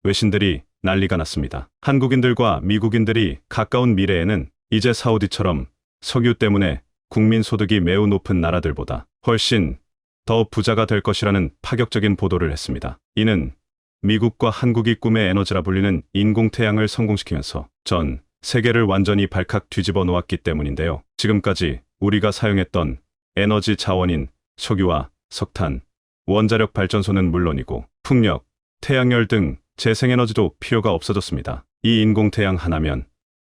외신들이 난리가 났습니다. 한국인들과 미국인들이 가까운 미래에는 이제 사우디처럼 석유 때문에 국민 소득이 매우 높은 나라들보다 훨씬 더 부자가 될 것이라는 파격적인 보도를 했습니다. 이는 미국과 한국이 꿈의 에너지라 불리는 인공태양을 성공시키면서 전 세계를 완전히 발칵 뒤집어 놓았기 때문인데요. 지금까지 우리가 사용했던 에너지 자원인 석유와 석탄, 원자력 발전소는 물론이고 풍력, 태양열 등 재생에너지도 필요가 없어졌습니다. 이 인공태양 하나면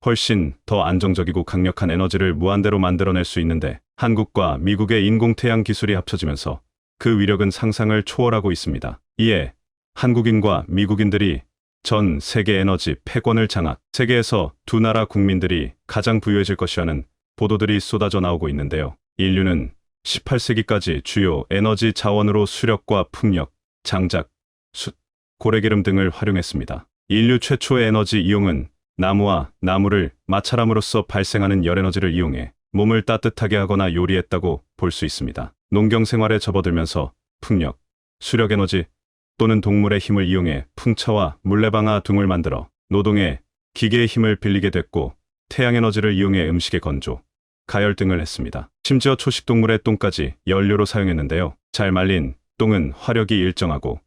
훨씬 더 안정적이고 강력한 에너지를 무한대로 만들어낼 수 있는데 한국과 미국의 인공태양 기술이 합쳐지면서 그 위력은 상상을 초월하고 있습니다. 이에 한국인과 미국인들이 전 세계 에너지 패권을 장악, 세계에서 두 나라 국민들이 가장 부유해질 것이라는 보도들이 쏟아져 나오고 있는데요. 인류는 18세기까지 주요 에너지 자원으로 수력과 풍력, 장작, 숯, 고래기름 등을 활용했습니다. 인류 최초의 에너지 이용은 나무와 나무를 마찰함으로써 발생하는 열에너지를 이용해 몸을 따뜻하게 하거나 요리했다고 볼 수 있습니다. 농경 생활에 접어들면서 풍력, 수력에너지 또는 동물의 힘을 이용해 풍차와 물레방아 등을 만들어 노동에 기계의 힘을 빌리게 됐고 태양에너지를 이용해 음식의 건조, 가열 등을 했습니다. 심지어 초식동물의 똥까지 연료로 사용했는데요. 잘 말린 똥은 화력이 일정하고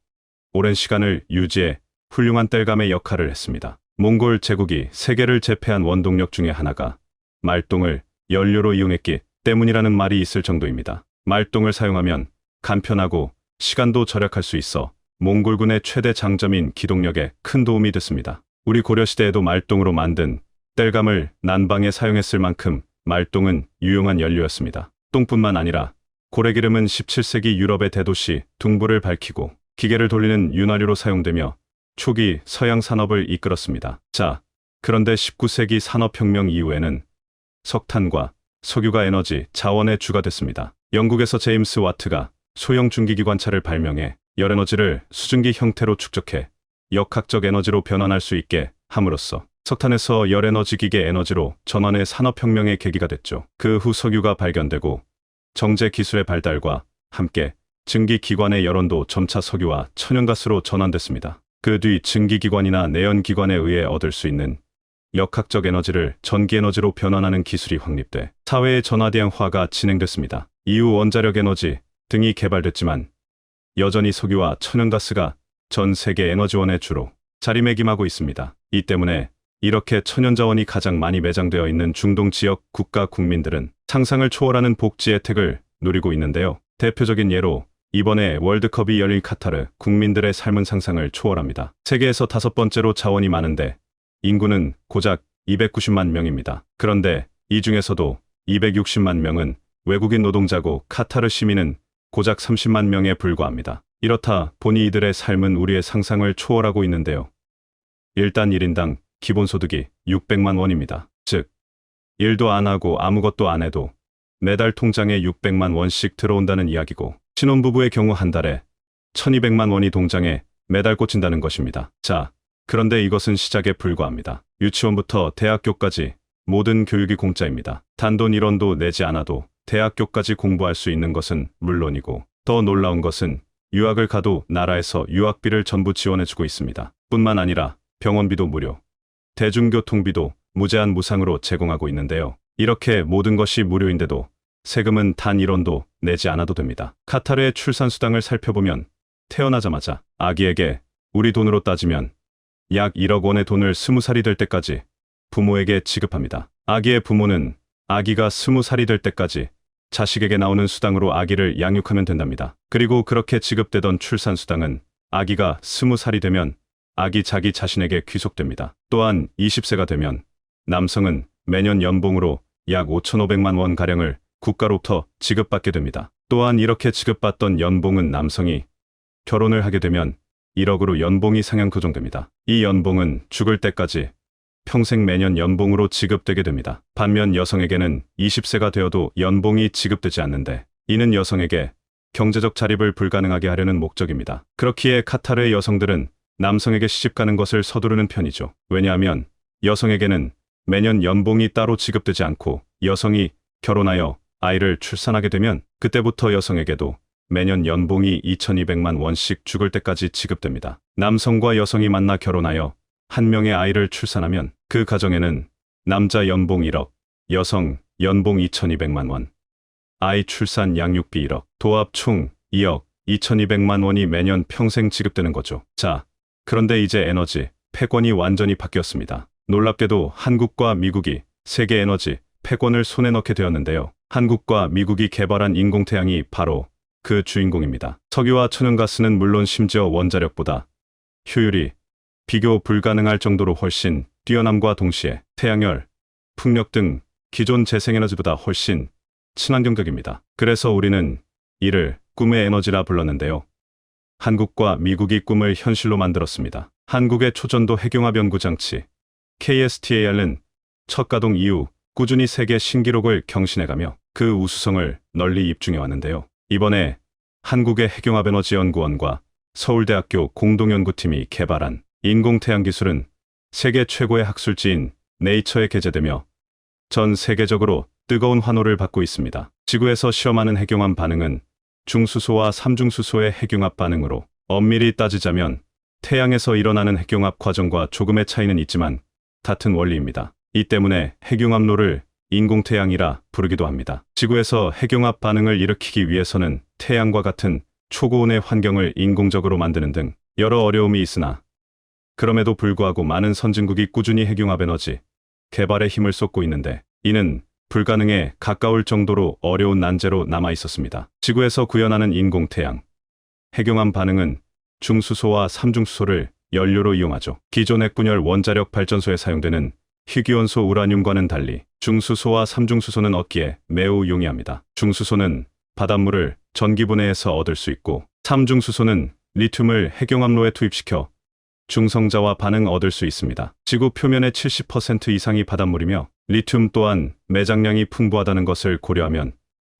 오랜 시간을 유지해 훌륭한 땔감의 역할을 했습니다. 몽골 제국이 세계를 제패한 원동력 중에 하나가 말똥을 연료로 이용했기 때문이라는 말이 있을 정도입니다. 말똥을 사용하면 간편하고 시간도 절약할 수 있어 몽골군의 최대 장점인 기동력에 큰 도움이 됐습니다. 우리 고려시대에도 말똥으로 만든 땔감을 난방에 사용했을 만큼 말똥은 유용한 연료였습니다. 똥뿐만 아니라 고래기름은 17세기 유럽의 대도시 둥부를 밝히고 기계를 돌리는 윤활유로 사용되며 초기 서양 산업을 이끌었습니다. 자, 그런데 19세기 산업혁명 이후에는 석탄과 석유가 에너지 자원의 주가 됐습니다. 영국에서 제임스 와트가 소형 중기기관차를 발명해 열에너지를 수증기 형태로 축적해 역학적 에너지로 변환할 수 있게 함으로써 석탄에서 열에너지 기계 에너지로 전환의 산업혁명의 계기가 됐죠. 그 후 석유가 발견되고 정제 기술의 발달과 함께 증기기관의 여론도 점차 석유와 천연가스로 전환됐습니다. 그 뒤 증기기관이나 내연기관에 의해 얻을 수 있는 역학적 에너지를 전기에너지로 변환하는 기술이 확립돼 사회의 전화대응화가 진행됐습니다. 이후 원자력 에너지 등이 개발됐지만 여전히 석유와 천연가스가 전 세계 에너지원의 주로 자리매김하고 있습니다. 이 때문에 이렇게 천연자원이 가장 많이 매장되어 있는 중동 지역 국가 국민들은 상상을 초월하는 복지 혜택을 누리고 있는데요. 대표적인 예로 이번에 월드컵이 열린 카타르 국민들의 삶은 상상을 초월합니다. 세계에서 5번째로 자원이 많은데 인구는 고작 290만 명입니다. 그런데 이 중에서도 260만 명은 외국인 노동자고 카타르 시민은 고작 30만 명에 불과합니다. 이렇다 보니 이들의 삶은 우리의 상상을 초월하고 있는데요. 일단 1인당 기본소득이 600만 원입니다. 즉, 일도 안 하고 아무것도 안 해도 매달 통장에 600만 원씩 들어온다는 이야기고 신혼부부의 경우 한 달에 1200만 원이 통장에 매달 꽂힌다는 것입니다. 자, 그런데 이것은 시작에 불과합니다. 유치원부터 대학교까지 모든 교육이 공짜입니다. 단돈 1원도 내지 않아도 대학교까지 공부할 수 있는 것은 물론이고 더 놀라운 것은 유학을 가도 나라에서 유학비를 전부 지원해주고 있습니다. 뿐만 아니라 병원비도 무료, 대중교통비도 무제한 무상으로 제공하고 있는데요. 이렇게 모든 것이 무료인데도 세금은 단 1원도 내지 않아도 됩니다. 카타르의 출산수당을 살펴보면 태어나자마자 아기에게 우리 돈으로 따지면 약 1억 원의 돈을 20살이 될 때까지 부모에게 지급합니다. 아기의 부모는 아기가 20살이 될 때까지 자식에게 나오는 수당으로 아기를 양육하면 된답니다. 그리고 그렇게 지급되던 출산수당은 아기가 20살이 되면 아기 자기 자신에게 귀속됩니다. 또한 20세가 되면 남성은 매년 연봉으로 약 5,500만 원가량을 국가로부터 지급받게 됩니다. 또한 이렇게 지급받던 연봉은 남성이 결혼을 하게 되면 1억으로 연봉이 상향 조정됩니다. 이 연봉은 죽을 때까지 평생 매년 연봉으로 지급되게 됩니다. 반면 여성에게는 20세가 되어도 연봉이 지급되지 않는데 이는 여성에게 경제적 자립을 불가능하게 하려는 목적입니다. 그렇기에 카타르의 여성들은 남성에게 시집가는 것을 서두르는 편이죠. 왜냐하면 여성에게는 매년 연봉이 따로 지급되지 않고 여성이 결혼하여 아이를 출산하게 되면 그때부터 여성에게도 매년 연봉이 2,200만 원씩 죽을 때까지 지급됩니다. 남성과 여성이 만나 결혼하여 한 명의 아이를 출산하면 그 가정에는 남자 연봉 1억, 여성 연봉 2,200만 원, 아이 출산 양육비 1억, 도합 총 2억 2,200만 원이 매년 평생 지급되는 거죠. 자, 그런데 이제 에너지 패권이 완전히 바뀌었습니다. 놀랍게도 한국과 미국이 세계 에너지 패권을 손에 넣게 되었는데요. 한국과 미국이 개발한 인공태양이 바로 그 주인공입니다. 석유와 천연가스는 물론 심지어 원자력보다 효율이 비교 불가능할 정도로 훨씬 뛰어남과 동시에 태양열, 풍력 등 기존 재생에너지보다 훨씬 친환경적입니다. 그래서 우리는 이를 꿈의 에너지라 불렀는데요. 한국과 미국이 꿈을 현실로 만들었습니다. 한국의 초전도 핵융합 연구장치 KSTAR은 첫 가동 이후 꾸준히 세계 신기록을 경신해가며 그 우수성을 널리 입증해 왔는데요. 이번에 한국의 핵융합에너지연구원과 서울대학교 공동연구팀이 개발한 인공태양 기술은 세계 최고의 학술지인 네이처에 게재되며 전 세계적으로 뜨거운 환호를 받고 있습니다. 지구에서 실험하는 핵융합 반응은 중수소와 삼중수소의 핵융합 반응으로 엄밀히 따지자면 태양에서 일어나는 핵융합 과정과 조금의 차이는 있지만 같은 원리입니다. 이 때문에 핵융합로를 인공태양이라 부르기도 합니다. 지구에서 핵융합 반응을 일으키기 위해서는 태양과 같은 초고온의 환경을 인공적으로 만드는 등 여러 어려움이 있으나 그럼에도 불구하고 많은 선진국이 꾸준히 핵융합 에너지 개발에 힘을 쏟고 있는데 이는 불가능에 가까울 정도로 어려운 난제로 남아 있었습니다. 지구에서 구현하는 인공태양 핵융합 반응은 중수소와 삼중수소를 연료로 이용하죠. 기존 핵분열 원자력 발전소에 사용되는 희귀원소 우라늄과는 달리 중수소와 삼중수소는 얻기에 매우 용이합니다. 중수소는 바닷물을 전기분해해서 얻을 수 있고 삼중수소는 리튬을 핵융합로에 투입시켜 중성자와 반응 얻을 수 있습니다. 지구 표면의 70% 이상이 바닷물이며 리튬 또한 매장량이 풍부하다는 것을 고려하면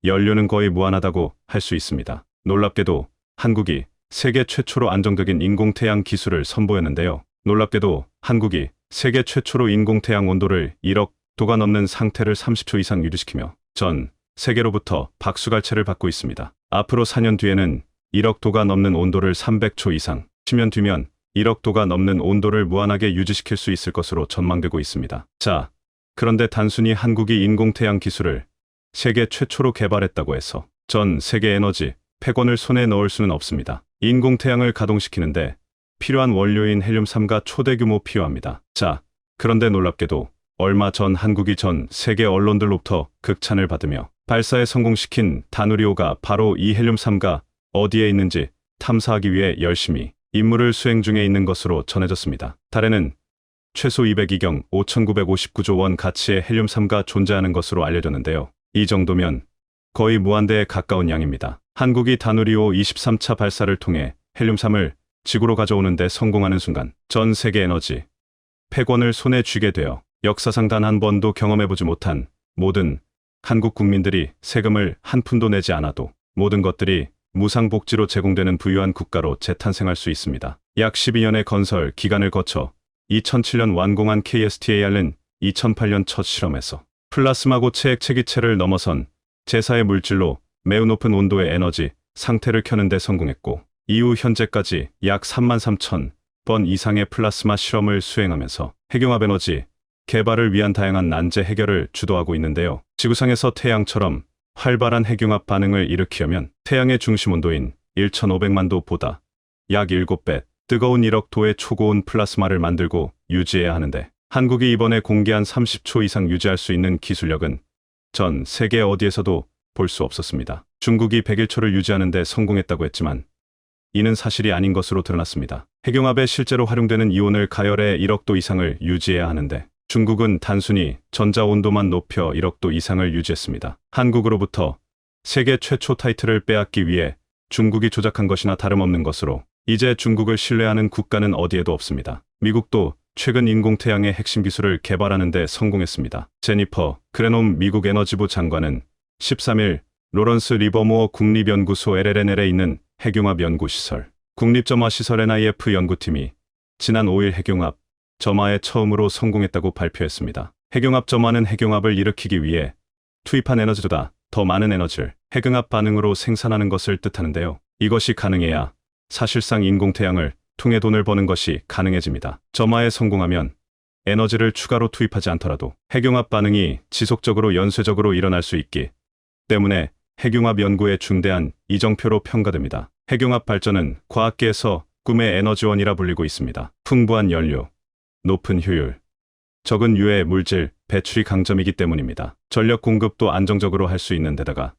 연료는 거의 무한하다고 할 수 있습니다. 놀랍게도 한국이 세계 최초로 안정적인 인공태양 기술을 선보였는데요. 놀랍게도 한국이 세계 최초로 인공태양 온도를 1억 도가 넘는 상태를 30초 이상 유지시키며 전 세계로부터 박수갈채를 받고 있습니다. 앞으로 4년 뒤에는 1억 도가 넘는 온도를 300초 이상, 10년 뒤면 1억 도가 넘는 온도를 무한하게 유지시킬 수 있을 것으로 전망되고 있습니다. 자, 그런데 단순히 한국이 인공태양 기술을 세계 최초로 개발했다고 해서 전 세계 에너지 패권을 손에 넣을 수는 없습니다. 인공태양을 가동시키는데 필요한 원료인 헬륨3가 초대규모 필요합니다. 자, 그런데 놀랍게도 얼마 전 한국이 전 세계 언론들로부터 극찬을 받으며 발사에 성공시킨 다누리호가 바로 이 헬륨3가 어디에 있는지 탐사하기 위해 열심히 임무를 수행 중에 있는 것으로 전해졌습니다. 달에는 최소 202경 5,959조 원 가치의 헬륨3가 존재하는 것으로 알려졌는데요. 이 정도면 거의 무한대에 가까운 양입니다. 한국이 다누리호 23차 발사를 통해 헬륨3을 지구로 가져오는 데 성공하는 순간 전 세계 에너지 패권을 손에 쥐게 되어 역사상 단 한 번도 경험해보지 못한 모든 한국 국민들이 세금을 한 푼도 내지 않아도 모든 것들이 무상복지로 제공되는 부유한 국가로 재탄생할 수 있습니다. 약 12년의 건설 기간을 거쳐 2007년 완공한 KSTAR은 2008년 첫 실험에서 플라스마 고체 액체기체를 넘어선 제4의 물질로 매우 높은 온도의 에너지 상태를 켜는 데 성공했고 이후 현재까지 약 33,000번 이상의 플라스마 실험을 수행하면서 핵융합 에너지 개발을 위한 다양한 난제 해결을 주도하고 있는데요. 지구상에서 태양처럼 활발한 핵융합 반응을 일으키려면 태양의 중심 온도인 1,500만 도보다 약 7배 뜨거운 1억 도의 초고온 플라스마를 만들고 유지해야 하는데 한국이 이번에 공개한 30초 이상 유지할 수 있는 기술력은 전 세계 어디에서도 볼 수 없었습니다. 중국이 101초를 유지하는 데 성공했다고 했지만 이는 사실이 아닌 것으로 드러났습니다. 핵융합에 실제로 활용되는 이온을 가열해 1억 도 이상을 유지해야 하는데 중국은 단순히 전자 온도만 높여 1억 도 이상을 유지했습니다. 한국으로부터 세계 최초 타이틀을 빼앗기 위해 중국이 조작한 것이나 다름없는 것으로 이제 중국을 신뢰하는 국가는 어디에도 없습니다. 미국도 최근 인공태양의 핵심 기술을 개발하는 데 성공했습니다. 제니퍼 그레놈 미국 에너지부 장관은 13일 로런스 리버모어 국립연구소 LLNL에 있는 핵융합 연구시설 국립점화시설 NIF 연구팀이 지난 5일 핵융합 점화에 처음으로 성공했다고 발표했습니다. 핵융합 점화는 핵융합을 일으키기 위해 투입한 에너지보다 더 많은 에너지를 핵융합 반응으로 생산하는 것을 뜻하는데요. 이것이 가능해야 사실상 인공태양을 통해 돈을 버는 것이 가능해집니다. 점화에 성공하면 에너지를 추가로 투입하지 않더라도 핵융합 반응이 지속적으로 연쇄적으로 일어날 수 있기 때문에 핵융합 연구의 중대한 이정표로 평가됩니다. 핵융합 발전은 과학계에서 꿈의 에너지원이라 불리고 있습니다. 풍부한 연료, 높은 효율, 적은 유해 물질 배출이 강점이기 때문입니다. 전력 공급도 안정적으로 할 수 있는 데다가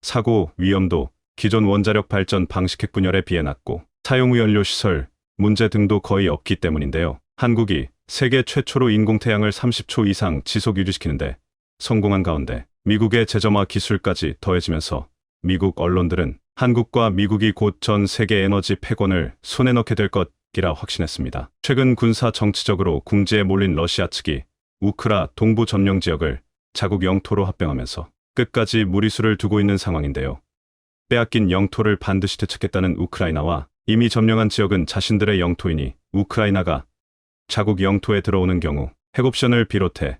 사고 위험도 기존 원자력 발전 방식 핵분열에 비해 낮고 사용 후 연료 시설 문제 등도 거의 없기 때문인데요. 한국이 세계 최초로 인공태양을 30초 이상 지속 유지시키는데 성공한 가운데 미국의 재점화 기술까지 더해지면서 미국 언론들은 한국과 미국이 곧 전 세계 에너지 패권을 손에 넣게 될 것이라 확신했습니다. 최근 군사 정치적으로 궁지에 몰린 러시아 측이 우크라 동부 점령 지역을 자국 영토로 합병하면서 끝까지 무리수를 두고 있는 상황인데요. 빼앗긴 영토를 반드시 되찾겠다는 우크라이나와 이미 점령한 지역은 자신들의 영토이니 우크라이나가 자국 영토에 들어오는 경우 핵옵션을 비롯해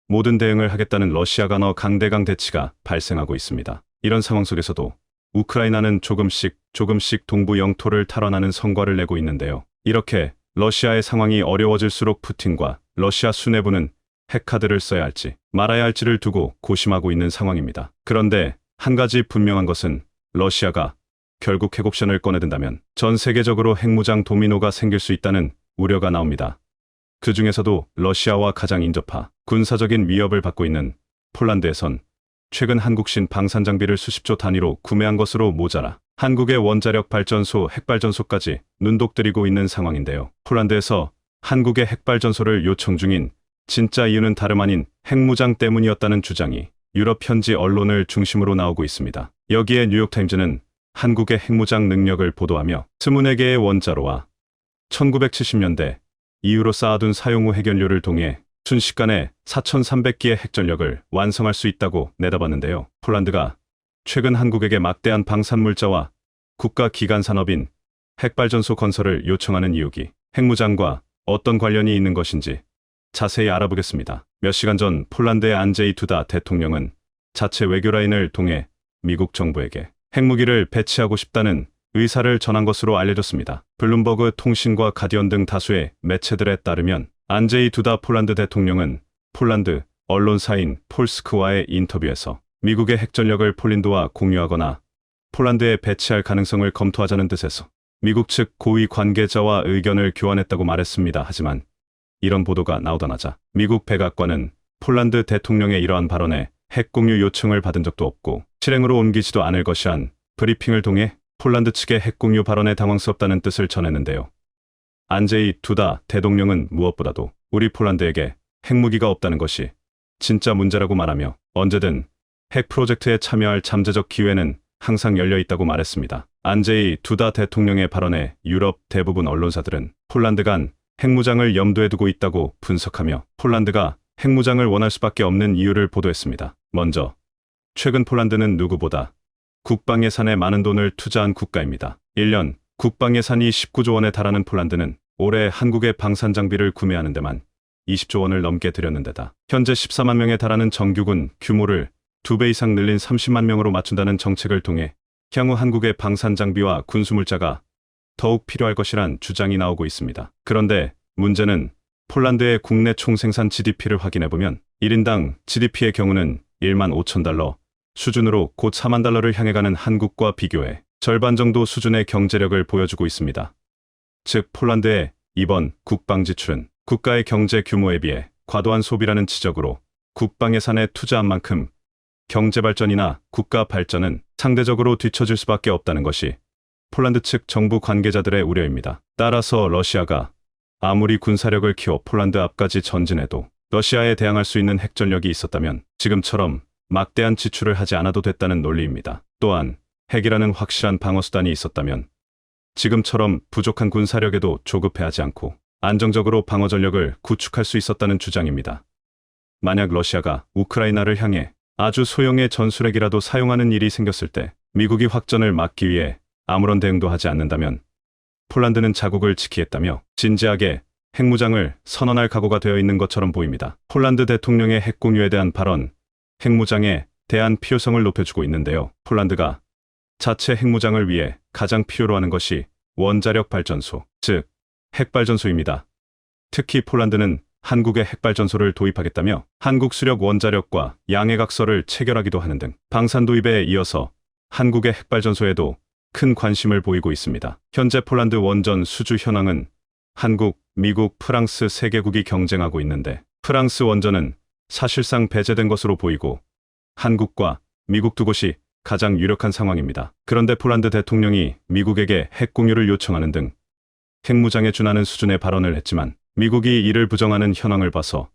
모든 대응을 하겠다는 러시아 간의 강대강 대치가 발생하고 있습니다. 이런 상황 속에서도 우크라이나는 조금씩 동부 영토를 탈환하는 성과를 내고 있는데요. 이렇게 러시아의 상황이 어려워질수록 푸틴과 러시아 수뇌부는 핵카드를 써야 할지 말아야 할지를 두고 고심하고 있는 상황입니다. 그런데 한 가지 분명한 것은 러시아가 결국 핵옵션을 꺼내든다면 전 세계적으로 핵무장 도미노가 생길 수 있다는 우려가 나옵니다. 그 중에서도 러시아와 가장 인접하 군사적인 위협을 받고 있는 폴란드에선 최근 한국신 방산 장비를 수십조 단위로 구매한 것으로 모자라 한국의 원자력 발전소, 핵발전소까지 눈독들이고 있는 상황인데요. 폴란드에서 한국의 핵발전소를 요청 중인 진짜 이유는 다름 아닌 핵무장 때문이었다는 주장이 유럽 현지 언론을 중심으로 나오고 있습니다. 여기에 뉴욕타임즈는 한국의 핵무장 능력을 보도하며 24개의 원자로와 1970년대 이후로 쌓아둔 사용 후 핵연료를 통해 순식간에 4,300기의 핵전력을 완성할 수 있다고 내다봤는데요. 폴란드가 최근 한국에게 막대한 방산물자와 국가 기간 산업인 핵발전소 건설을 요청하는 이유기 핵무장과 어떤 관련이 있는 것인지 자세히 알아보겠습니다. 몇 시간 전 폴란드의 안제이 두다 대통령은 자체 외교라인을 통해 미국 정부에게 핵무기를 배치하고 싶다는 의사를 전한 것으로 알려졌습니다. 블룸버그 통신과 가디언 등 다수의 매체들에 따르면 안제이 두다 폴란드 대통령은 폴란드 언론사인 폴스크와의 인터뷰에서 미국의 핵전력을 폴란드와 공유하거나 폴란드에 배치할 가능성을 검토하자는 뜻에서 미국 측 고위 관계자와 의견을 교환했다고 말했습니다. 하지만 이런 보도가 나오자마자 미국 백악관은 폴란드 대통령의 이러한 발언에 핵 공유 요청을 받은 적도 없고 실행으로 옮기지도 않을 것이란 브리핑을 통해 폴란드 측의 핵 공유 발언에 당황스럽다는 뜻을 전했는데요. 안제이 두다 대통령은 무엇보다도 우리 폴란드에게 핵무기가 없다는 것이 진짜 문제라고 말하며 언제든 핵 프로젝트에 참여할 잠재적 기회는 항상 열려 있다고 말했습니다. 안제이 두다 대통령의 발언에 유럽 대부분 언론사들은 폴란드 간 핵무장을 염두에 두고 있다고 분석하며 폴란드가 핵무장을 원할 수밖에 없는 이유를 보도했습니다. 먼저 최근 폴란드는 누구보다 국방 예산에 많은 돈을 투자한 국가입니다. 1년 국방 예산이 19조 원에 달하는 폴란드는 올해 한국의 방산 장비를 구매하는 데만 20조 원을 넘게 들였는데다 현재 14만 명에 달하는 정규군 규모를 2배 이상 늘린 30만 명으로 맞춘다는 정책을 통해 향후 한국의 방산 장비와 군수물자가 더욱 필요할 것이란 주장이 나오고 있습니다. 그런데 문제는 폴란드의 국내 총생산 GDP를 확인해보면 1인당 GDP의 경우는 1만 5천 달러 수준으로 곧 4만 달러를 향해 가는 한국과 비교해 절반 정도 수준의 경제력을 보여주고 있습니다. 즉 폴란드의 이번 국방 지출은 국가의 경제 규모에 비해 과도한 소비라는 지적으로 국방 예산에 투자한 만큼 경제 발전이나 국가 발전은 상대적으로 뒤처질 수밖에 없다는 것이 폴란드 측 정부 관계자들의 우려입니다. 따라서 러시아가 아무리 군사력을 키워 폴란드 앞까지 전진해도 러시아에 대항할 수 있는 핵전력이 있었다면 지금처럼 막대한 지출을 하지 않아도 됐다는 논리입니다. 또한 핵이라는 확실한 방어수단이 있었다면 지금처럼 부족한 군사력에도 조급해하지 않고 안정적으로 방어 전력을 구축할 수 있었다는 주장입니다. 만약 러시아가 우크라이나를 향해 아주 소형의 전술핵이라도 사용하는 일이 생겼을 때 미국이 확전을 막기 위해 아무런 대응도 하지 않는다면 폴란드는 자국을 지키겠다며 진지하게 핵무장을 선언할 각오가 되어 있는 것처럼 보입니다. 폴란드 대통령의 핵공유에 대한 발언, 핵무장에 대한 필요성을 높여주고 있는데요. 폴란드가 자체 핵무장을 위해 가장 필요로 하는 것이 원자력 발전소, 즉 핵발전소입니다. 특히 폴란드는 한국의 핵발전소를 도입하겠다며 한국 수력 원자력과 양해각서를 체결하기도 하는 등 방산 도입에 이어서 한국의 핵발전소에도 큰 관심을 보이고 있습니다. 현재 폴란드 원전 수주 현황은 한국, 미국, 프랑스 3개국이 경쟁하고 있는데 프랑스 원전은 사실상 배제된 것으로 보이고 한국과 미국 두 곳이 가장 유력한 상황입니다. 그런데 폴란드 대통령이 미국에게 핵 공유를 요청하는 등 핵무장에 준하는 수준의 발언을 했지만 미국이 이를 부정하는 현황을 봐서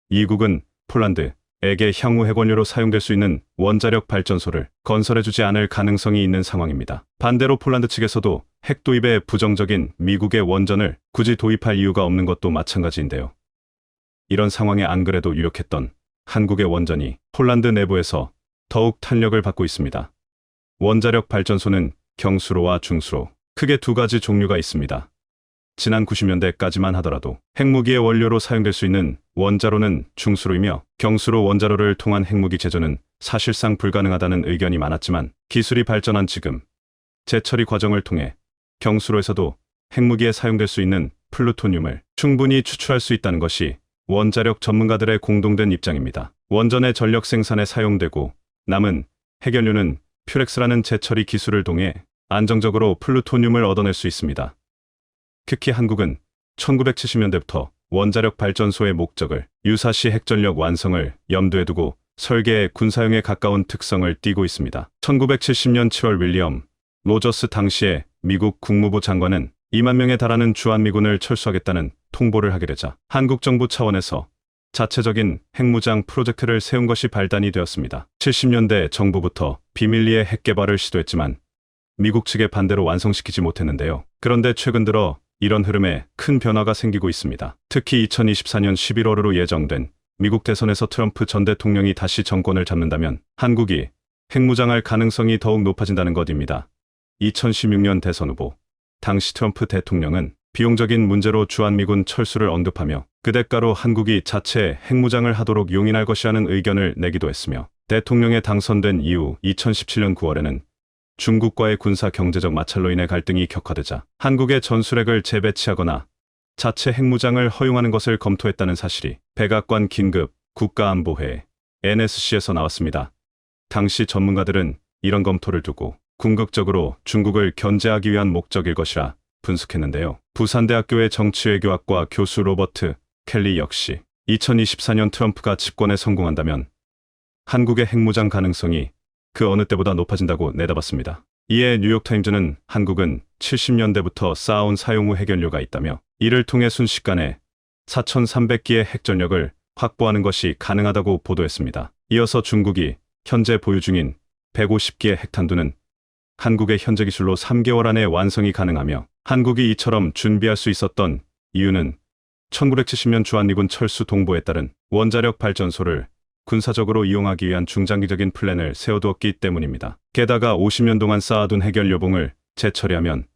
이국은 폴란드에게 향후 핵원료로 사용될 수 있는 원자력 발전소를 건설해주지 않을 가능성이 있는 상황입니다. 반대로 폴란드 측에서도 핵 도입에 부정적인 미국의 원전을 굳이 도입할 이유가 없는 것도 마찬가지인데요. 이런 상황에 안 그래도 유력했던 한국의 원전이 폴란드 내부에서 더욱 탄력을 받고 있습니다. 원자력 발전소는 경수로와 중수로 크게 두 가지 종류가 있습니다. 지난 90년대까지만 하더라도 핵무기의 원료로 사용될 수 있는 원자로는 중수로이며 경수로 원자로를 통한 핵무기 제조는 사실상 불가능하다는 의견이 많았지만 기술이 발전한 지금 재처리 과정을 통해 경수로에서도 핵무기에 사용될 수 있는 플루토늄을 충분히 추출할 수 있다는 것이 원자력 전문가들의 공동된 입장입니다. 원전의 전력 생산에 사용되고 남은 핵연료는 퓨렉스라는 재처리 기술을 통해 안정적으로 플루토늄을 얻어낼 수 있습니다. 특히 한국은 1970년대부터 원자력 발전소의 목적을 유사시 핵전력 완성을 염두에 두고 설계의 군사용에 가까운 특성을 띠고 있습니다. 1970년 7월 윌리엄 로저스 당시의 미국 국무부 장관은 2만 명에 달하는 주한미군을 철수하겠다는 통보를 하게 되자 한국 정부 차원에서 자체적인 핵무장 프로젝트를 세운 것이 발단이 되었습니다. 70년대 정부부터 비밀리에 핵 개발을 시도했지만 미국 측의 반대로 완성시키지 못했는데요. 그런데 최근 들어 이런 흐름에 큰 변화가 생기고 있습니다. 특히 2024년 11월으로 예정된 미국 대선에서 트럼프 전 대통령이 다시 정권을 잡는다면 한국이 핵무장할 가능성이 더욱 높아진다는 것입니다. 2016년 대선 후보 당시 트럼프 대통령은 비용적인 문제로 주한미군 철수를 언급하며 그 대가로 한국이 자체 핵무장을 하도록 용인할 것이라는 의견을 내기도 했으며 대통령에 당선된 이후 2017년 9월에는 중국과의 군사 경제적 마찰로 인해 갈등이 격화되자 한국의 전술핵을 재배치하거나 자체 핵무장을 허용하는 것을 검토했다는 사실이 백악관 긴급 국가안보회 NSC에서 나왔습니다. 당시 전문가들은 이런 검토를 두고 궁극적으로 중국을 견제하기 위한 목적일 것이라 분석했는데요. 부산대학교의 정치외교학과 교수 로버트 켈리 역시 2024년 트럼프가 집권에 성공한다면 한국의 핵무장 가능성이 그 어느 때보다 높아진다고 내다봤습니다. 이에 뉴욕타임즈는 한국은 70년대부터 쌓아온 사용 후 핵연료가 있다며 이를 통해 순식간에 4,300기의 핵전력을 확보하는 것이 가능하다고 보도했습니다. 이어서 중국이 현재 보유 중인 150기의 핵탄두는 한국의 현재 기술로 3개월 안에 완성이 가능하며 한국이 이처럼 준비할 수 있었던 이유는 1970년 주한미군 철수 동보에 따른 원자력 발전소를 군사적으로 이용하기 위한 중장기적인 플랜을 세워두었기 때문입니다. 게다가 50년 동안 쌓아둔 핵연료봉을 재처리하면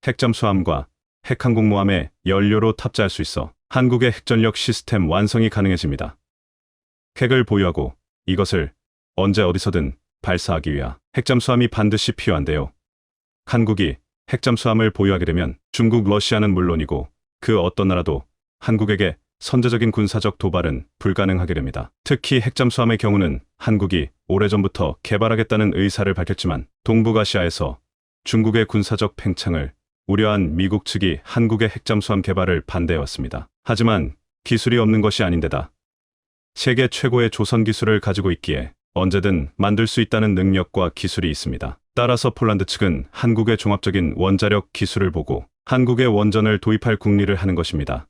핵잠수함과 핵항공모함의 연료로 탑재할 수 있어 한국의 핵전력 시스템 완성이 가능해집니다. 핵을 보유하고 이것을 언제 어디서든 발사하기 위해 핵잠수함이 반드시 필요한데요. 한국이 핵잠수함을 보유하게 되면 중국, 러시아는 물론이고 그 어떤 나라도 한국에게 선제적인 군사적 도발은 불가능하게 됩니다. 특히 핵잠수함의 경우는 한국이 오래전부터 개발하겠다는 의사를 밝혔지만 동북아시아에서 중국의 군사적 팽창을 우려한 미국 측이 한국의 핵잠수함 개발을 반대해왔습니다. 하지만 기술이 없는 것이 아닌데다 세계 최고의 조선 기술을 가지고 있기에 언제든 만들 수 있다는 능력과 기술이 있습니다. 따라서 폴란드 측은 한국의 종합적인 원자력 기술을 보고 한국의 원전을 도입할 궁리를 하는 것입니다.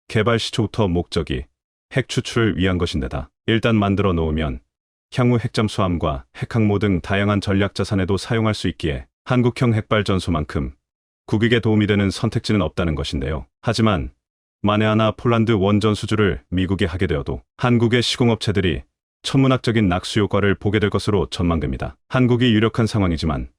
개발 시초부터 목적이 핵 추출을 위한 것인데다 일단 만들어 놓으면 향후 핵잠수함과 핵항모 등 다양한 전략 자산에도 사용할 수 있기에 한국형 핵발전소만큼 국익에 도움이 되는 선택지는 없다는 것인데요. 하지만 만에 하나 폴란드 원전 수주를 미국이 하게 되어도 한국의 시공업체들이 천문학적인 낙수 효과를 보게 될 것으로 전망됩니다. 한국이 유력한 상황이지만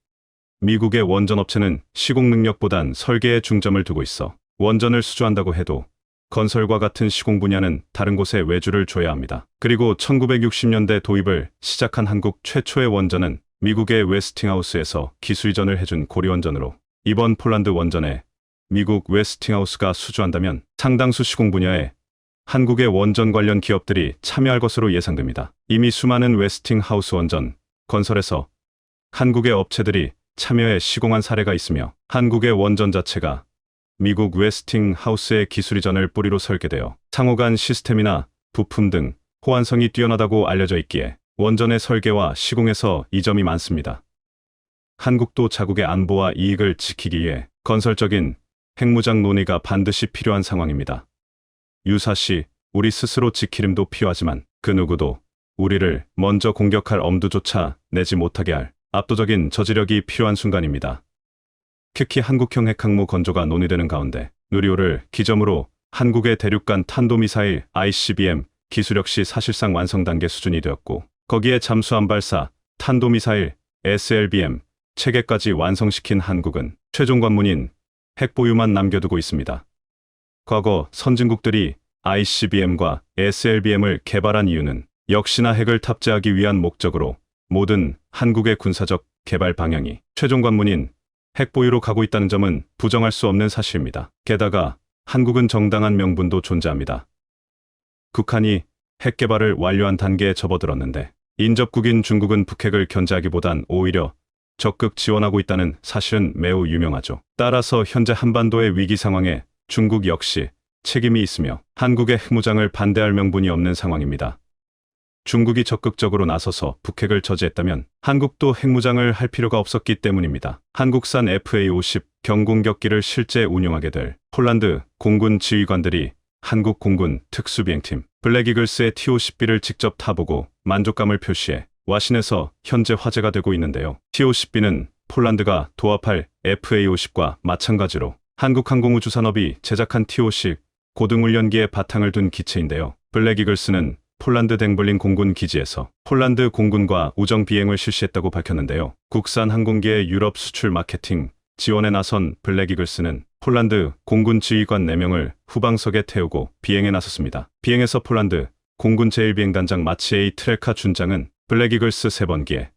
미국의 원전 업체는 시공 능력보단 설계에 중점을 두고 있어 원전을 수주한다고 해도 건설과 같은 시공 분야는 다른 곳에 외주를 줘야 합니다. 그리고 1960년대 도입을 시작한 한국 최초의 원전은 미국의 웨스팅하우스에서 기술 이전을 해준 고리원전으로 이번 폴란드 원전에 미국 웨스팅하우스가 수주한다면 상당수 시공 분야에 한국의 원전 관련 기업들이 참여할 것으로 예상됩니다. 이미 수많은 웨스팅하우스 원전 건설에서 한국의 업체들이 참여해 시공한 사례가 있으며 한국의 원전 자체가 미국 웨스팅하우스의 기술 이전을 뿌리로 설계되어 상호 간 시스템이나 부품 등 호환성이 뛰어나다고 알려져 있기에 원전의 설계와 시공에서 이점이 많습니다. 한국도 자국의 안보와 이익을 지키기 위해 건설적인 핵무장 논의가 반드시 필요한 상황입니다. 유사시 우리 스스로 지키림도 필요하지만 그 누구도 우리를 먼저 공격할 엄두조차 내지 못하게 할 압도적인 저지력이 필요한 순간입니다. 특히 한국형 핵항모 건조가 논의되는 가운데 누리호를 기점으로 한국의 대륙간 탄도미사일 ICBM 기술 역시 사실상 완성 단계 수준이 되었고 거기에 잠수함 발사 탄도미사일 SLBM 체계까지 완성시킨 한국은 최종 관문인 핵 보유만 남겨두고 있습니다. 과거 선진국들이 ICBM과 SLBM을 개발한 이유는 역시나 핵을 탑재하기 위한 목적으로 모든 한국의 군사적 개발 방향이 최종 관문인 핵 보유로 가고 있다는 점은 부정할 수 없는 사실입니다. 게다가 한국은 정당한 명분도 존재합니다. 북한이 핵 개발을 완료한 단계에 접어들었는데 인접국인 중국은 북핵을 견제하기보단 오히려 적극 지원하고 있다는 사실은 매우 유명하죠. 따라서 현재 한반도의 위기 상황에 중국 역시 책임이 있으며 한국의 핵무장을 반대할 명분이 없는 상황입니다. 중국이 적극적으로 나서서 북핵을 저지했다면 한국도 핵무장을 할 필요가 없었기 때문입니다. 한국산 FA-50 경공격기를 실제 운용하게 될 폴란드 공군 지휘관들이 한국 공군 특수비행팀 블랙이글스의 T-50B를 직접 타보고 만족감을 표시해 와신에서 현재 화제가 되고 있는데요. T-50B는 폴란드가 도합할 FA-50과 마찬가지로 한국항공우주산업이 제작한 T-50 고등훈련기에 바탕을 둔 기체인데요. 블랙이글스는 폴란드 댕블린 공군 기지에서 폴란드 공군과 우정 비행을 실시했다고 밝혔는데요. 국산 항공기의 유럽 수출 마케팅 지원에 나선 블랙이글스는 폴란드 공군 지휘관 4명을 후방석에 태우고 비행에 나섰습니다. 비행에서 폴란드 공군 제1비행단장 마치에이 트렐카 준장은 블랙이글스 3번기에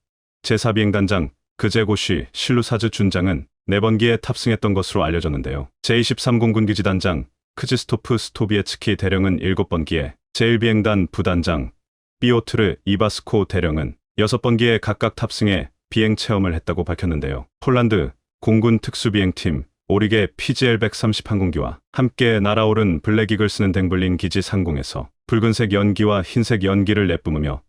제4비행단장 그제고시 실루사즈 준장은 4번기에 탑승했던 것으로 알려졌는데요. 제23 공군기지단장 크지스토프 스토비에츠키 대령은 7번기에 제1비행단 부단장 비오트르 이바스코 대령은 6번기에 각각 탑승해 비행 체험을 했다고 밝혔는데요. 폴란드 공군 특수비행팀 오리게 PGL-130 항공기와 함께 날아오른 블랙이글스는 댕블린 기지 상공에서 붉은색 연기와 흰색 연기를 내뿜으며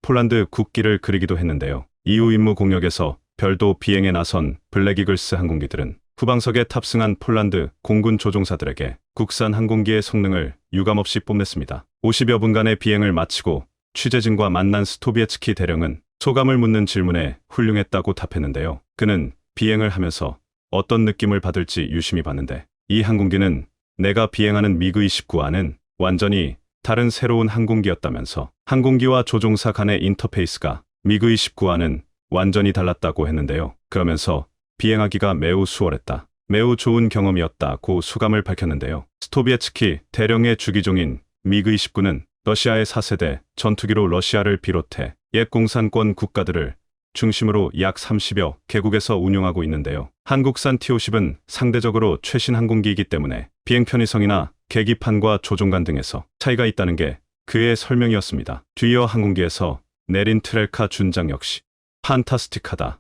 폴란드 국기를 그리기도 했는데요. 이후 임무 공역에서 별도 비행에 나선 블랙이글스 항공기들은 후방석에 탑승한 폴란드 공군 조종사들에게 국산 항공기의 성능을 유감없이 뽐냈습니다. 50여 분간의 비행을 마치고 취재진과 만난 스토비에츠키 대령은 소감을 묻는 질문에 훌륭했다고 답했는데요. 그는 비행을 하면서 어떤 느낌을 받을지 유심히 봤는데 이 항공기는 내가 비행하는 미그-29와는 완전히 다른 새로운 항공기였다면서 항공기와 조종사 간의 인터페이스가 미그-29와는 완전히 달랐다고 했는데요. 그러면서 비행하기가 매우 수월했다. 매우 좋은 경험이었다고 소감을 밝혔는데요. 스토비에츠키 대령의 주기종인 미그-29는 러시아의 4세대 전투기로 러시아를 비롯해 옛 공산권 국가들을 중심으로 약 30여 개국에서 운용하고 있는데요. 한국산 T-50은 상대적으로 최신 항공기이기 때문에 비행 편의성이나 계기판과 조종관 등에서 차이가 있다는 게 그의 설명이었습니다. 뒤이어 항공기에서 내린 트렐카 준장 역시 판타스틱하다.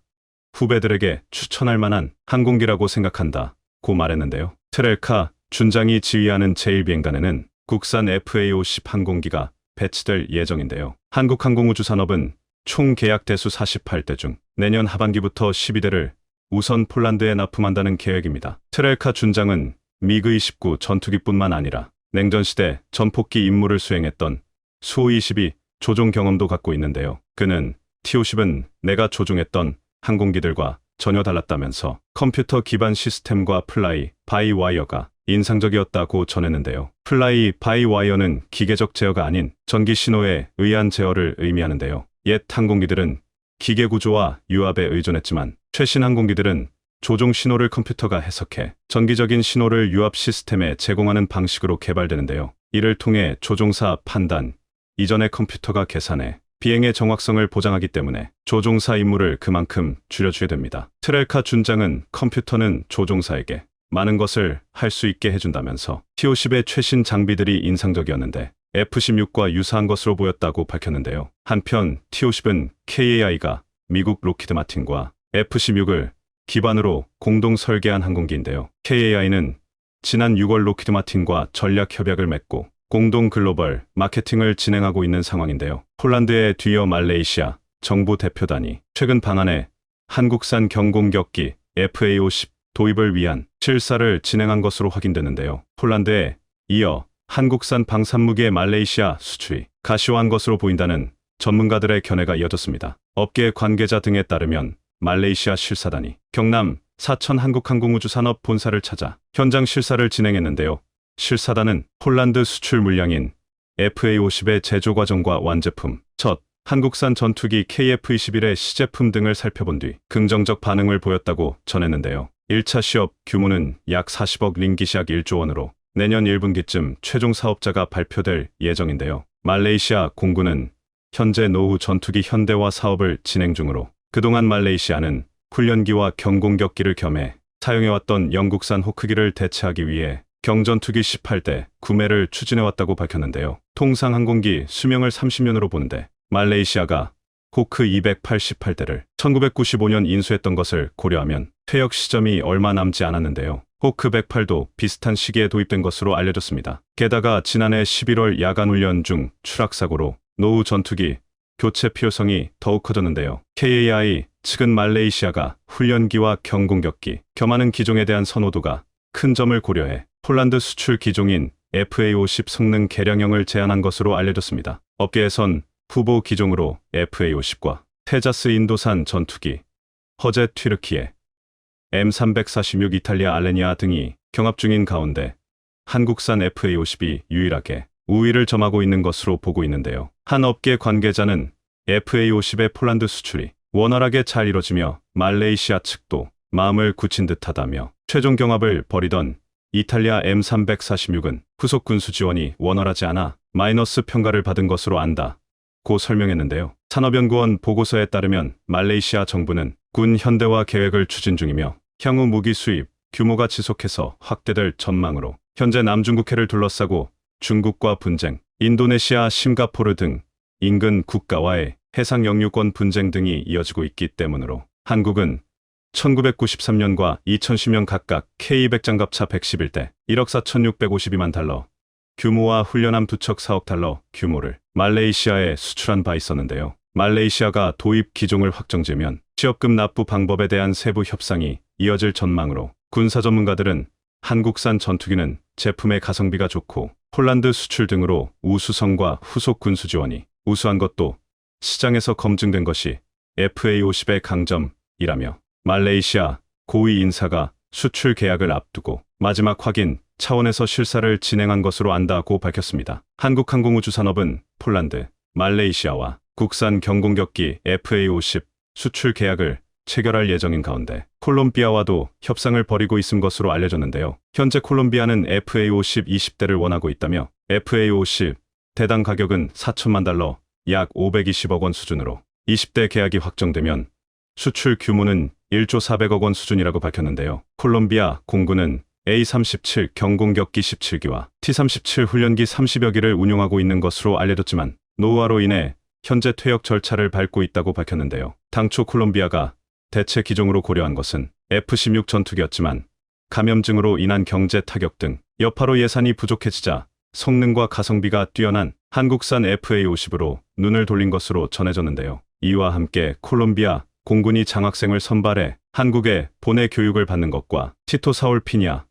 후배들에게 추천할 만한 항공기라고 생각한다. 고 말했는데요. 트렐카 준장이 지휘하는 제1비행단에는 국산 FA-50 항공기가 배치될 예정인데요. 한국항공우주산업은 총 계약 대수 48대 중 내년 하반기부터 12대를 우선 폴란드에 납품한다는 계획입니다. 트렐카 준장은 미그-29 전투기뿐만 아니라 냉전시대 전폭기 임무를 수행했던 수-22 조종 경험도 갖고 있는데요. 그는 T-50은 내가 조종했던 항공기들과 전혀 달랐다면서 컴퓨터 기반 시스템과 플라이 바이 와이어가 인상적이었다고 전했는데요. 플라이 바이 와이어는 기계적 제어가 아닌 전기 신호에 의한 제어를 의미하는데요. 옛 항공기들은 기계 구조와 유압에 의존했지만 최신 항공기들은 조종 신호를 컴퓨터가 해석해 전기적인 신호를 유압 시스템에 제공하는 방식으로 개발되는데요. 이를 통해 조종사 판단 이전의 컴퓨터가 계산해 비행의 정확성을 보장하기 때문에 조종사 임무를 그만큼 줄여주게 됩니다. 트렐카 준장은 컴퓨터는 조종사에게 많은 것을 할 수 있게 해준다면서 T-50의 최신 장비들이 인상적이었는데 F-16과 유사한 것으로 보였다고 밝혔는데요. 한편 T-50은 KAI가 미국 로키드 마틴과 F-16을 기반으로 공동 설계한 항공기인데요. KAI는 지난 6월 로키드 마틴과 전략 협약을 맺고 공동 글로벌 마케팅을 진행하고 있는 상황인데요. 폴란드의 뒤이어 말레이시아 정부 대표단이 최근 방한해 한국산 경공격기 FA-50 도입을 위한 실사를 진행한 것으로 확인되는데요. 폴란드에 이어 한국산 방산무기의 말레이시아 수출이 가시화한 것으로 보인다는 전문가들의 견해가 이어졌습니다. 업계 관계자 등에 따르면 말레이시아 실사단이 경남 사천 한국항공우주산업 본사를 찾아 현장 실사를 진행했는데요. 실사단은 폴란드 수출 물량인 FA-50의 제조 과정과 완제품, 첫 한국산 전투기 KF-21의 시제품 등을 살펴본 뒤 긍정적 반응을 보였다고 전했는데요. 1차 시업 규모는 약 40억 링깃 약 1조 원으로 내년 1분기쯤 최종 사업자가 발표될 예정인데요. 말레이시아 공군은 현재 노후 전투기 현대화 사업을 진행 중으로 그동안 말레이시아는 훈련기와 경공격기를 겸해 사용해왔던 영국산 호크기를 대체하기 위해 경전투기 18대 구매를 추진해왔다고 밝혔는데요. 통상 항공기 수명을 30년으로 보는데 말레이시아가 호크 288대를 1995년 인수했던 것을 고려하면 퇴역 시점이 얼마 남지 않았는데요. 호크 108도 비슷한 시기에 도입된 것으로 알려졌습니다. 게다가 지난해 11월 야간훈련 중 추락사고로 노후 전투기 교체 필요성이 더욱 커졌는데요. KAI 측은 말레이시아가 훈련기와 경공격기 겸하는 기종에 대한 선호도가 큰 점을 고려해 폴란드 수출 기종인 FA-50 성능 개량형을 제안한 것으로 알려졌습니다. 업계에선 후보 기종으로 FA-50과 테자스 인도산 전투기, 허제 튀르키예, M346 이탈리아 알레니아 등이 경합 중인 가운데 한국산 FA-50이 유일하게 우위를 점하고 있는 것으로 보고 있는데요. 한 업계 관계자는 FA-50의 폴란드 수출이 원활하게 잘 이뤄지며 말레이시아 측도 마음을 굳힌 듯하다며 최종 경합을 벌이던 이탈리아 M346은 후속 군수 지원이 원활하지 않아 마이너스 평가를 받은 것으로 안다 고 설명했는데요. 산업연구원 보고서에 따르면 말레이시아 정부는 군 현대화 계획을 추진 중이며 향후 무기 수입 규모가 지속해서 확대될 전망으로 현재 남중국해를 둘러싸고 중국과 분쟁, 인도네시아, 싱가포르 등 인근 국가와의 해상 영유권 분쟁 등이 이어지고 있기 때문으로 한국은 1993년과 2010년 각각 K200 장갑차 111대 1억 4,652만 달러 규모와 훈련함 2척 4억 달러 규모를 말레이시아에 수출한 바 있었는데요. 말레이시아가 도입 기종을 확정지으면 취업금 납부 방법에 대한 세부 협상이 이어질 전망으로 군사 전문가들은 한국산 전투기는 제품의 가성비가 좋고 폴란드 수출 등으로 우수성과 후속 군수 지원이 우수한 것도 시장에서 검증된 것이 FA-50의 강점이라며 말레이시아 고위 인사가 수출 계약을 앞두고 마지막 확인 차원에서 실사를 진행한 것으로 안다고 밝혔습니다. 한국항공우주산업은 폴란드, 말레이시아와 국산 경공격기 FA-50 수출 계약을 체결할 예정인 가운데 콜롬비아와도 협상을 벌이고 있는 것으로 알려졌는데요. 현재 콜롬비아는 FA-50 20대를 원하고 있다며 FA-50 대당 가격은 4천만 달러, 약 520억 원 수준으로 20대 계약이 확정되면 수출 규모는 1조 400억 원 수준이라고 밝혔는데요. 콜롬비아 공군은 A-37 경공격기 17기와 T-37 훈련기 30여 기를 운용하고 있는 것으로 알려졌지만 노후화로 인해 현재 퇴역 절차를 밟고 있다고 밝혔는데요. 당초 콜롬비아가 대체 기종으로 고려한 것은 F-16 전투기였지만 감염증으로 인한 경제 타격 등 여파로 예산이 부족해지자 성능과 가성비가 뛰어난 한국산 FA-50으로 눈을 돌린 것으로 전해졌는데요. 이와 함께 콜롬비아 공군이 장학생을 선발해 한국에 보내 교육을 받는 것과 티토 사울 피냐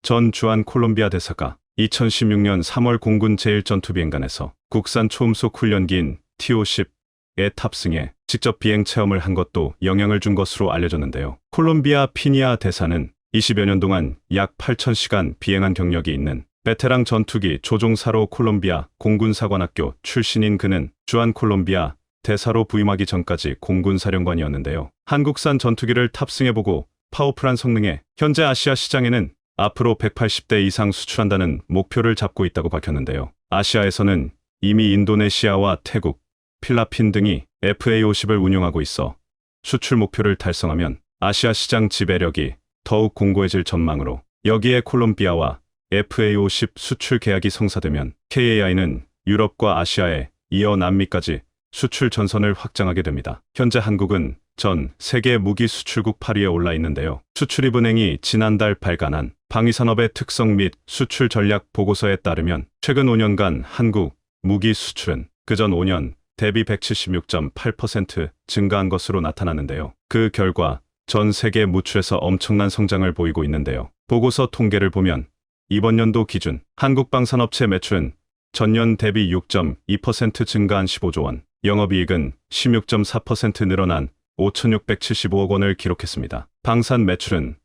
전 주한 콜롬비아 대사가 2016년 3월 공군 제1전투비행관에서 국산 초음속 훈련기인 T-50에 탑승해 직접 비행 체험을 한 것도 영향을 준 것으로 알려졌는데요. 콜롬비아 피니아 대사는 20여 년 동안 약 8,000시간 비행한 경력이 있는 베테랑 전투기 조종사로 콜롬비아 공군사관학교 출신인 그는 주한 콜롬비아 대사로 부임하기 전까지 공군사령관이었는데요. 한국산 전투기를 탑승해보고 파워풀한 성능에 현재 아시아 시장에는 앞으로 180대 이상 수출한다는 목표를 잡고 있다고 밝혔는데요. 아시아에서는 이미 인도네시아와 태국, 필리핀 등이 FA50을 운용하고 있어 수출 목표를 달성하면 아시아 시장 지배력이 더욱 공고해질 전망으로, 여기에 콜롬비아와 FA50 수출 계약이 성사되면 KAI는 유럽과 아시아에 이어 남미까지 수출 전선을 확장하게 됩니다. 현재 한국은 전 세계 무기 수출국 8위에 올라 있는데요. 수출입은행이 지난달 발간한 방위산업의 특성 및 수출 전략 보고서에 따르면 최근 5년간 한국 무기 수출은 그전 5년 대비 176.8% 증가한 것으로 나타나는데요. 그 결과 전 세계 무출에서 엄청난 성장을 보이고 있는데요. 보고서 통계를 보면 이번 연도 기준 한국 방산업체 매출은 전년 대비 6.2% 증가한 15조 원, 영업이익은 16.4% 늘어난 5,675억 원을 기록했습니다. 방산 매출은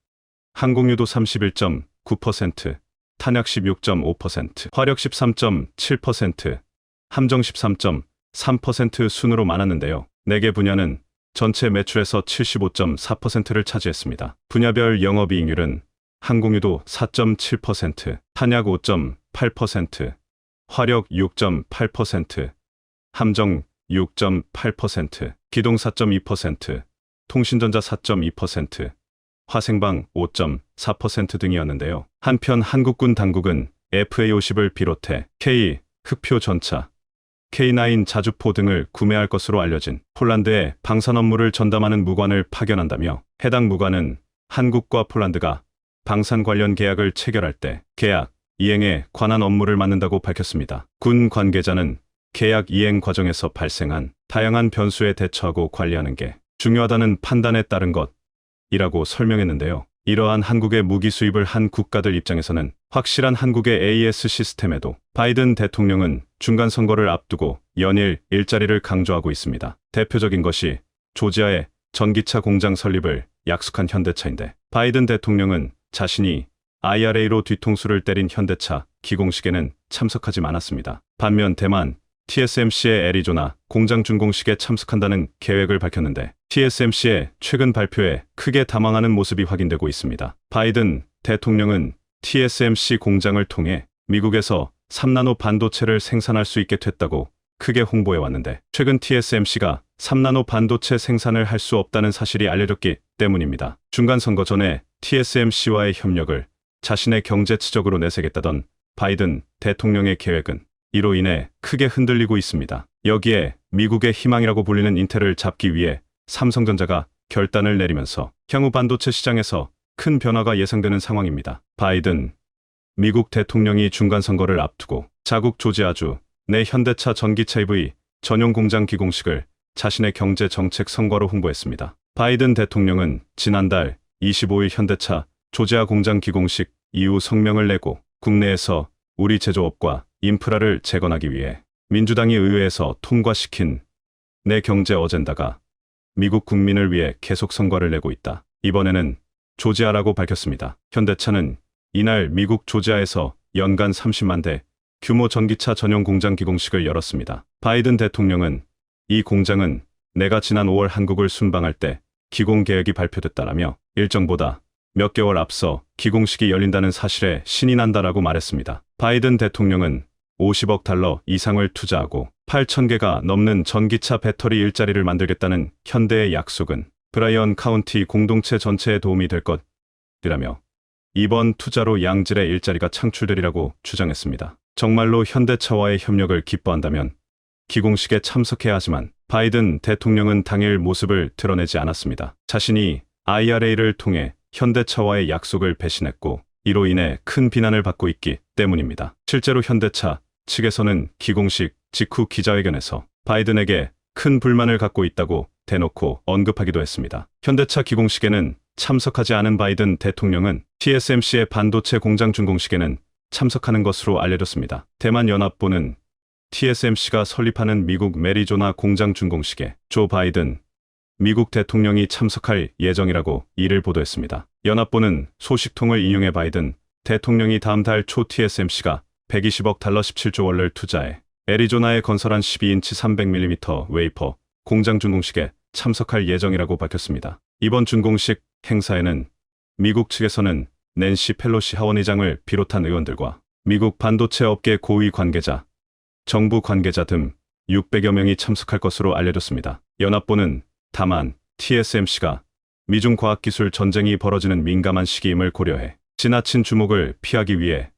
항공유도 31.9%, 탄약 16.5%, 화력 13.7%, 함정 13.3% 순으로 많았는데요. 4개 분야는 전체 매출에서 75.4%를 차지했습니다. 분야별 영업이익률은 항공유도 4.7%, 탄약 5.8%, 화력 6.8%, 함정 6.8%, 기동 4.2%, 통신전자 4.2%, 화생방 5.4% 등이었는데요. 한편 한국군 당국은 FA50을 비롯해 K, 흑표 전차, K9 자주포 등을 구매할 것으로 알려진 폴란드에 방산 업무를 전담하는 무관을 파견한다며, 해당 무관은 한국과 폴란드가 방산 관련 계약을 체결할 때 계약 이행에 관한 업무를 맡는다고 밝혔습니다. 군 관계자는 계약 이행 과정에서 발생한 다양한 변수에 대처하고 관리하는 게 중요하다는 판단에 따른 것이라고 설명했는데요. 이러한 한국의 무기 수입을 한 국가들 입장에서는 확실한 한국의 AES 시스템에도 바이든 대통령은 중간 선거를 앞두고 연일 일자리를 강조하고 있습니다. 대표적인 것이 조지아의 전기차 공장 설립을 약속한 현대차인데, 바이든 대통령은 자신이 IRA로 뒤통수를 때린 현대차 기공식에는 참석하지 않았습니다. 반면 대만 TSMC의 애리조나 공장 준공식에 참석한다는 계획을 밝혔는데, TSMC의 최근 발표에 크게 당황하는 모습이 확인되고 있습니다. 바이든 대통령은 TSMC 공장을 통해 미국에서 3나노 반도체를 생산할 수 있게 됐다고 크게 홍보해 왔는데, 최근 TSMC가 3나노 반도체 생산을 할 수 없다는 사실이 알려졌기 때문입니다. 중간 선거 전에 TSMC와의 협력을 자신의 경제치적으로 내세겠다던 바이든 대통령의 계획은 이로 인해 크게 흔들리고 있습니다. 여기에 미국의 희망이라고 불리는 인텔을 잡기 위해 삼성전자가 결단을 내리면서 향후 반도체 시장에서 큰 변화가 예상되는 상황입니다. 바이든 미국 대통령이 중간 선거를 앞두고 자국 조지아주 내 현대차 전기차 EV 전용 공장 기공식을 자신의 경제 정책 성과로 홍보했습니다. 바이든 대통령은 지난달 25일 현대차 조지아 공장 기공식 이후 성명을 내고, 국내에서 우리 제조업과 인프라를 재건하기 위해 민주당이 의회에서 통과시킨 내 경제 어젠다가 미국 국민을 위해 계속 성과를 내고 있다. 이번에는 조지아라고 밝혔습니다. 현대차는 이날 미국 조지아에서 연간 30만 대 규모 전기차 전용 공장 기공식을 열었습니다. 바이든 대통령은 이 공장은 내가 지난 5월 한국을 순방할 때 기공 계획이 발표됐다라며 일정보다 몇 개월 앞서 기공식이 열린다는 사실에 신이 난다라고 말했습니다. 바이든 대통령은 50억 달러 이상을 투자하고 8,000개가 넘는 전기차 배터리 일자리를 만들겠다는 현대의 약속은 브라이언 카운티 공동체 전체에 도움이 될 것이라며 이번 투자로 양질의 일자리가 창출되리라고 주장했습니다. 정말로 현대차와의 협력을 기뻐한다면 기공식에 참석해야 하지만 바이든 대통령은 당일 모습을 드러내지 않았습니다. 자신이 IRA를 통해 현대차와의 약속을 배신했고 이로 인해 큰 비난을 받고 있기 때문입니다. 실제로 현대차 측에서는 기공식 직후 기자회견에서 바이든에게 큰 불만을 갖고 있다고 대놓고 언급하기도 했습니다. 현대차 기공식에는 참석하지 않은 바이든 대통령은 TSMC의 반도체 공장 준공식에는 참석하는 것으로 알려졌습니다. 대만 연합보는 TSMC가 설립하는 미국 메리조나 공장 준공식에 조 바이든 미국 대통령이 참석할 예정이라고 이를 보도했습니다. 연합보는 소식통을 인용해 바이든 대통령이 다음 달 초 TSMC가 120억 달러 17조 원을 투자해 애리조나에 건설한 12인치 300mm 웨이퍼 공장 준공식에 참석할 예정이라고 밝혔습니다. 이번 준공식 행사에는 미국 측에서는 낸시 펠로시 하원의장을 비롯한 의원들과 미국 반도체 업계 고위 관계자, 정부 관계자 등 600여 명이 참석할 것으로 알려졌습니다. 연합보는 다만 TSMC가 미중 과학기술 전쟁이 벌어지는 민감한 시기임을 고려해 지나친 주목을 피하기 위해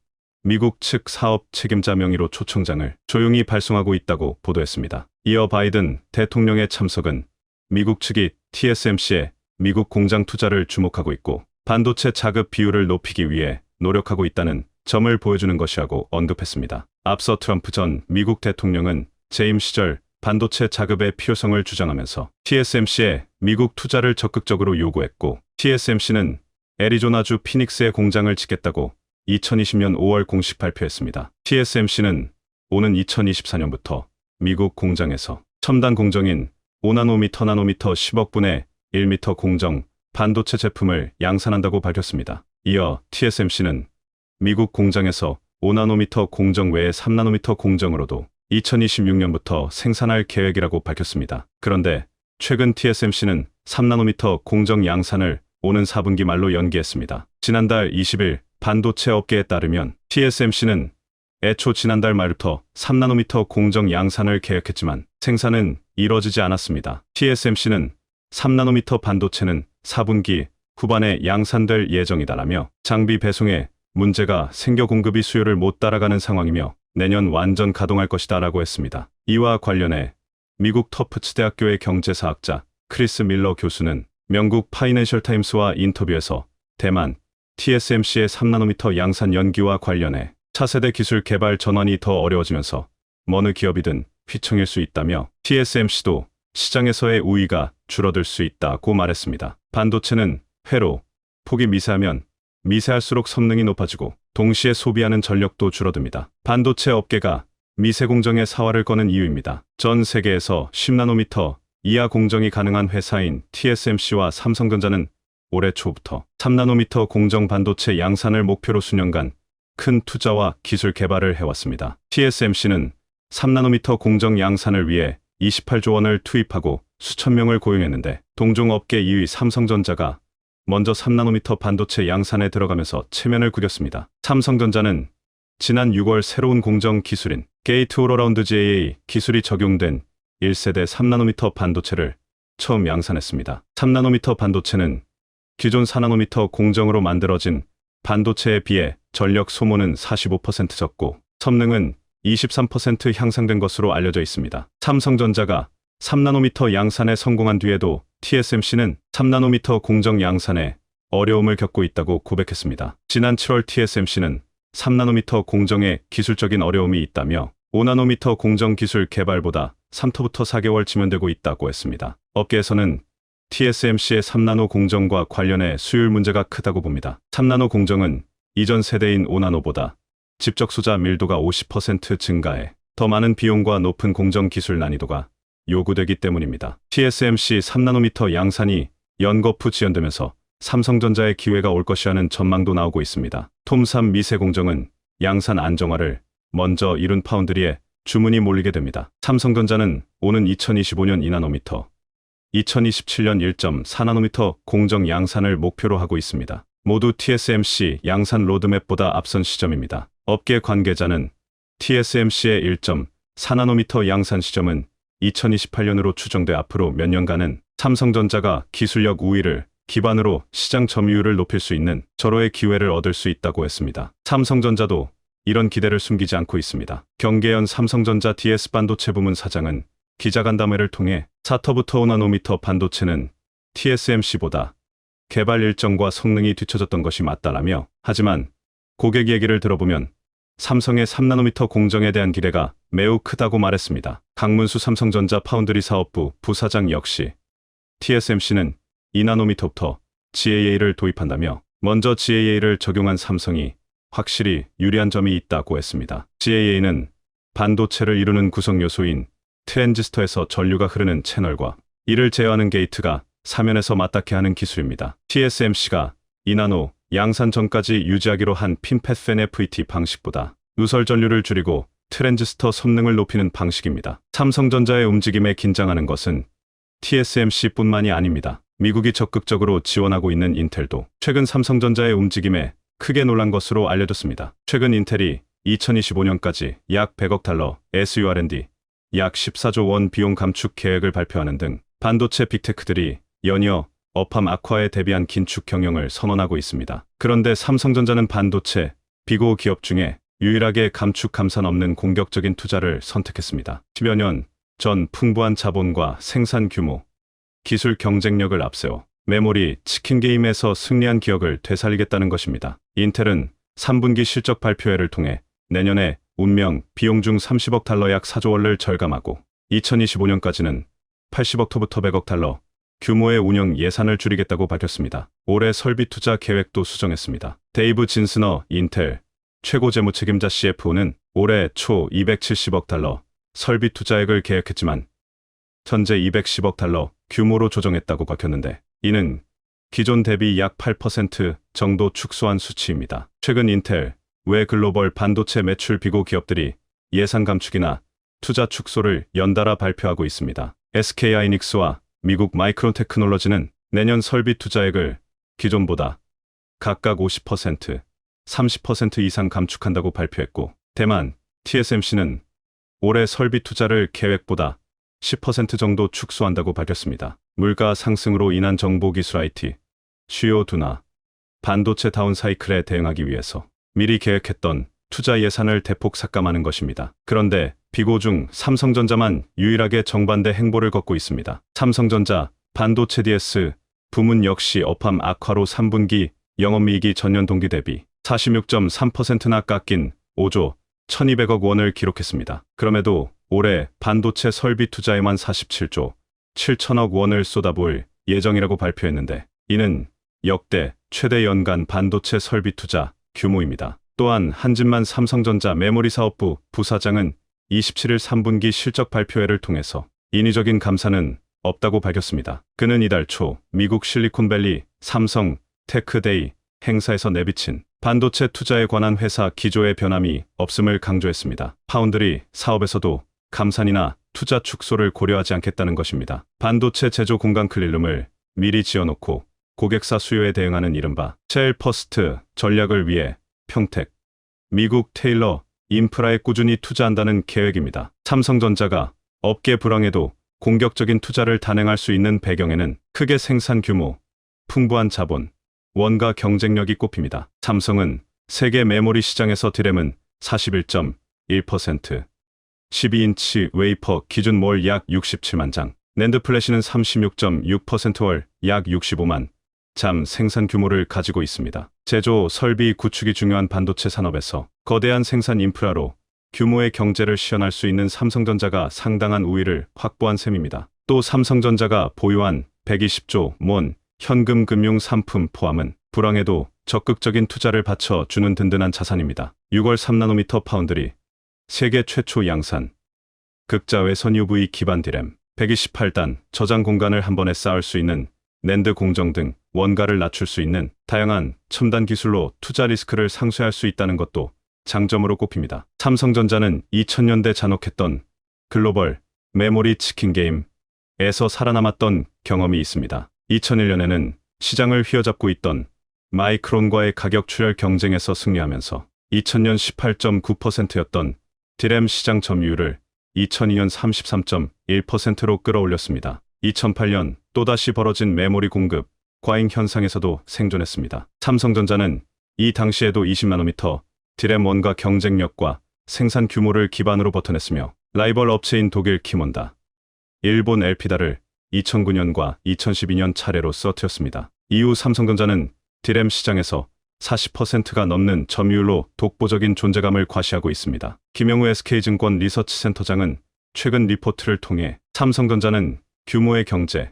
미국 측 사업 책임자 명의로 초청장을 조용히 발송하고 있다고 보도했습니다. 이어 바이든 대통령의 참석은 미국 측이 TSMC의 미국 공장 투자를 주목하고 있고 반도체 자급 비율을 높이기 위해 노력하고 있다는 점을 보여주는 것이라고 언급했습니다. 앞서 트럼프 전 미국 대통령은 재임 시절 반도체 자급의 필요성을 주장하면서 TSMC의 미국 투자를 적극적으로 요구했고 TSMC는 애리조나주 피닉스에 공장을 짓겠다고 2020년 5월 공식 발표했습니다. TSMC는 오는 2024년부터 미국 공장에서 첨단 공정인 5나노미터 나노미터 10억 분의 1미터 공정 반도체 제품을 양산한다고 밝혔습니다. 이어 TSMC는 미국 공장에서 5나노미터 공정 외에 3나노미터 공정으로도 2026년부터 생산할 계획이라고 밝혔습니다. 그런데 최근 TSMC는 3나노미터 공정 양산을 오는 4분기 말로 연기했습니다. 지난달 20일 반도체 업계에 따르면 TSMC는 애초 지난달 말부터 3나노미터 공정 양산을 계획했지만 생산은 이뤄지지 않았습니다. TSMC는 3나노미터 반도체는 4분기 후반에 양산될 예정이다라며 장비 배송에 문제가 생겨 공급이 수요를 못 따라가는 상황이며 내년 완전 가동할 것이다 라고 했습니다. 이와 관련해 미국 터프츠 대학교의 경제사학자 크리스 밀러 교수는 영국 파이낸셜 타임스와 인터뷰에서 대만 TSMC의 3나노미터 양산 연기와 관련해 차세대 기술 개발 전환이 더 어려워지면서 어느 기업이든 휘청일 수 있다며 TSMC도 시장에서의 우위가 줄어들 수 있다고 말했습니다. 반도체는 회로 폭이 미세하면 미세할수록 성능이 높아지고 동시에 소비하는 전력도 줄어듭니다. 반도체 업계가 미세 공정에 사활을 거는 이유입니다. 전 세계에서 10나노미터 이하 공정이 가능한 회사인 TSMC와 삼성전자는 올해 초부터 3나노미터 공정 반도체 양산을 목표로 수년간 큰 투자와 기술 개발을 해왔습니다. TSMC는 3나노미터 공정 양산을 위해 28조 원을 투입하고 수천 명을 고용했는데 동종업계 2위 삼성전자가 먼저 3나노미터 반도체 양산에 들어가면서 체면을 구겼습니다. 삼성전자는 지난 6월 새로운 공정 기술인 게이트-올-어라운드 GAA 기술이 적용된 1세대 3나노미터 반도체를 처음 양산했습니다. 3나노미터 반도체는 기존 4나노미터 공정으로 만들어진 반도체에 비해 전력 소모는 45% 적고 성능은 23% 향상된 것으로 알려져 있습니다. 삼성전자가 3나노미터 양산에 성공한 뒤에도 TSMC는 3나노미터 공정 양산에 어려움을 겪고 있다고 고백했습니다. 지난 7월 TSMC는 3나노미터 공정에 기술적인 어려움이 있다며 5나노미터 공정 기술 개발보다 3터부터 4개월 지연되고 있다고 했습니다. 업계에서는 TSMC의 3나노 공정과 관련해 수율 문제가 크다고 봅니다. 3나노 공정은 이전 세대인 5나노보다 집적 소자 밀도가 50% 증가해 더 많은 비용과 높은 공정 기술 난이도가 요구되기 때문입니다. TSMC 3나노미터 양산이 연거푸 지연되면서 삼성전자의 기회가 올 것이라는 전망도 나오고 있습니다. 톰3 미세 공정은 양산 안정화를 먼저 이룬 파운드리에 주문이 몰리게 됩니다. 삼성전자는 오는 2025년 2나노미터, 2027년 1.4나노미터 공정 양산을 목표로 하고 있습니다. 모두 TSMC 양산 로드맵보다 앞선 시점입니다. 업계 관계자는 TSMC의 1.4나노미터 양산 시점은 2028년으로 추정돼 앞으로 몇 년간은 삼성전자가 기술력 우위를 기반으로 시장 점유율을 높일 수 있는 절호의 기회를 얻을 수 있다고 했습니다. 삼성전자도 이런 기대를 숨기지 않고 있습니다. 경계연 삼성전자 DS 반도체 부문 사장은 기자간담회를 통해 4터부터 5나노미터 반도체는 TSMC보다 개발 일정과 성능이 뒤처졌던 것이 맞다라며 하지만 고객 얘기를 들어보면 삼성의 3나노미터 공정에 대한 기대가 매우 크다고 말했습니다. 강문수 삼성전자 파운드리 사업부 부사장 역시 TSMC는 2나노미터부터 GAA를 도입한다며 먼저 GAA를 적용한 삼성이 확실히 유리한 점이 있다고 했습니다. GAA는 반도체를 이루는 구성 요소인 트랜지스터에서 전류가 흐르는 채널과 이를 제어하는 게이트가 사면에서 맞닿게 하는 기술입니다. TSMC가 2나노 양산 전까지 유지하기로 한 핀팻 FET 방식보다 누설 전류를 줄이고 트랜지스터 성능을 높이는 방식입니다. 삼성전자의 움직임에 긴장하는 것은 TSMC뿐만이 아닙니다. 미국이 적극적으로 지원하고 있는 인텔도 최근 삼성전자의 움직임에 크게 놀란 것으로 알려졌습니다. 최근 인텔이 2025년까지 약 100억 달러 SUR&D, 약 14조 원 비용 감축 계획을 발표하는 등 반도체 빅테크들이 연이어 업함 악화에 대비한 긴축 경영을 선언하고 있습니다. 그런데 삼성전자는 반도체 비고 기업 중에 유일하게 감축 감산 없는 공격적인 투자를 선택했습니다. 10여 년 전 풍부한 자본과 생산 규모, 기술 경쟁력을 앞세워 메모리, 치킨 게임에서 승리한 기억을 되살리겠다는 것입니다. 인텔은 3분기 실적 발표회를 통해 내년에 운명 비용 중 30억 달러 약 4조 원을 절감하고 2025년까지는 80억부터 100억 달러 규모의 운영 예산을 줄이겠다고 밝혔습니다. 올해 설비 투자 계획도 수정했습니다. 데이브 진스너 인텔 최고 재무 책임자 CFO는 올해 초 270억 달러 설비 투자액을 계획했지만 현재 210억 달러 규모로 조정했다고 밝혔는데 이는 기존 대비 약 8% 정도 축소한 수치입니다. 최근 인텔 외 글로벌 반도체 매출 비고 기업들이 예산 감축이나 투자 축소를 연달아 발표하고 있습니다. SK하이닉스와 미국 마이크론 테크놀로지는 내년 설비 투자액을 기존보다 각각 50%, 30% 이상 감축한다고 발표했고 대만 TSMC는 올해 설비 투자를 계획보다 10% 정도 축소한다고 밝혔습니다. 물가 상승으로 인한 정보기술 IT, 수요 둔화, 반도체 다운 사이클에 대응하기 위해서 미리 계획했던 투자 예산을 대폭 삭감하는 것입니다. 그런데 비고 중 삼성전자만 유일하게 정반대 행보를 걷고 있습니다. 삼성전자 반도체 DS 부문 역시 업함 악화로 3분기 영업이익이 전년 동기 대비 46.3%나 깎인 5조 1200억 원을 기록했습니다. 그럼에도 올해 반도체 설비 투자에만 47조 7천억 원을 쏟아부을 예정이라고 발표했는데 이는 역대 최대 연간 반도체 설비 투자 규모입니다. 또한 한진만 삼성전자 메모리 사업부 부사장은 27일 3분기 실적 발표회를 통해서 인위적인 감산은 없다고 밝혔습니다. 그는 이달 초 미국 실리콘밸리 삼성 테크데이 행사에서 내비친 반도체 투자에 관한 회사 기조의 변함이 없음을 강조했습니다. 파운드리 사업에서도 감산이나 투자 축소를 고려하지 않겠다는 것입니다. 반도체 제조 공간 클린룸을 미리 지어놓고 고객사 수요에 대응하는 이른바 셀 퍼스트 전략을 위해 평택, 미국 테일러 인프라에 꾸준히 투자한다는 계획입니다. 삼성전자가 업계 불황에도 공격적인 투자를 단행할 수 있는 배경에는 크게 생산 규모, 풍부한 자본, 원가 경쟁력이 꼽힙니다. 삼성은 세계 메모리 시장에서 DRAM은 41.1%, 12인치 웨이퍼 기준 월 약 67만 장, 낸드 플래시는 36.6%월 약 65만 장 생산 규모를 가지고 있습니다. 제조, 설비 구축이 중요한 반도체 산업에서 거대한 생산 인프라로 규모의 경제를 시현할 수 있는 삼성전자가 상당한 우위를 확보한 셈입니다. 또 삼성전자가 보유한 120조 원 현금 금융 상품 포함은 불황에도 적극적인 투자를 받쳐주는 든든한 자산입니다. 6월 3나노미터 파운드리 세계 최초 양산 극자 외선 UV 기반 DRAM 128단 저장 공간을 한 번에 쌓을 수 있는 낸드 공정 등 원가를 낮출 수 있는 다양한 첨단 기술로 투자 리스크를 상쇄할 수 있다는 것도 장점으로 꼽힙니다. 삼성전자는 2000년대 잔혹했던 글로벌 메모리 치킨 게임에서 살아남았던 경험이 있습니다. 2001년에는 시장을 휘어잡고 있던 마이크론과의 가격 출혈 경쟁에서 승리하면서 2000년 18.9%였던 DRAM 시장 점유율을 2002년 33.1%로 끌어올렸습니다. 2008년 또다시 벌어진 메모리 공급 과잉 현상에서도 생존했습니다. 삼성전자는 이 당시에도 20나노미터 DRAM 원가 경쟁력과 생산 규모를 기반으로 버텨냈으며 라이벌 업체인 독일 키몬다, 일본 엘피다를 2009년과 2012년 차례로 쓰러뜨렸습니다. 이후 삼성전자는 DRAM 시장에서 40%가 넘는 점유율로 독보적인 존재감을 과시하고 있습니다. 김영우 SK증권 리서치센터장은 최근 리포트를 통해 삼성전자는 규모의 경제,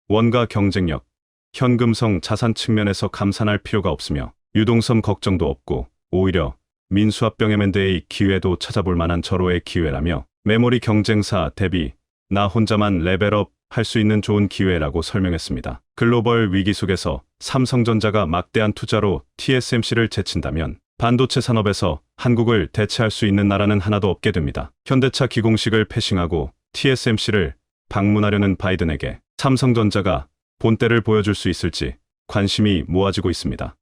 원가 경쟁력, 현금성 자산 측면에서 감산할 필요가 없으며 유동성 걱정도 없고 오히려 민수합병 M&A 기회도 찾아볼 만한 절호의 기회라며 메모리 경쟁사 대비 나 혼자만 레벨업 할 수 있는 좋은 기회라고 설명했습니다. 글로벌 위기 속에서 삼성전자가 막대한 투자로 TSMC를 제친다면 반도체 산업에서 한국을 대체할 수 있는 나라는 하나도 없게 됩니다. 현대차 기공식을 패싱하고 TSMC를 방문하려는 바이든에게 삼성전자가 본때를 보여줄 수 있을지 관심이 모아지고 있습니다.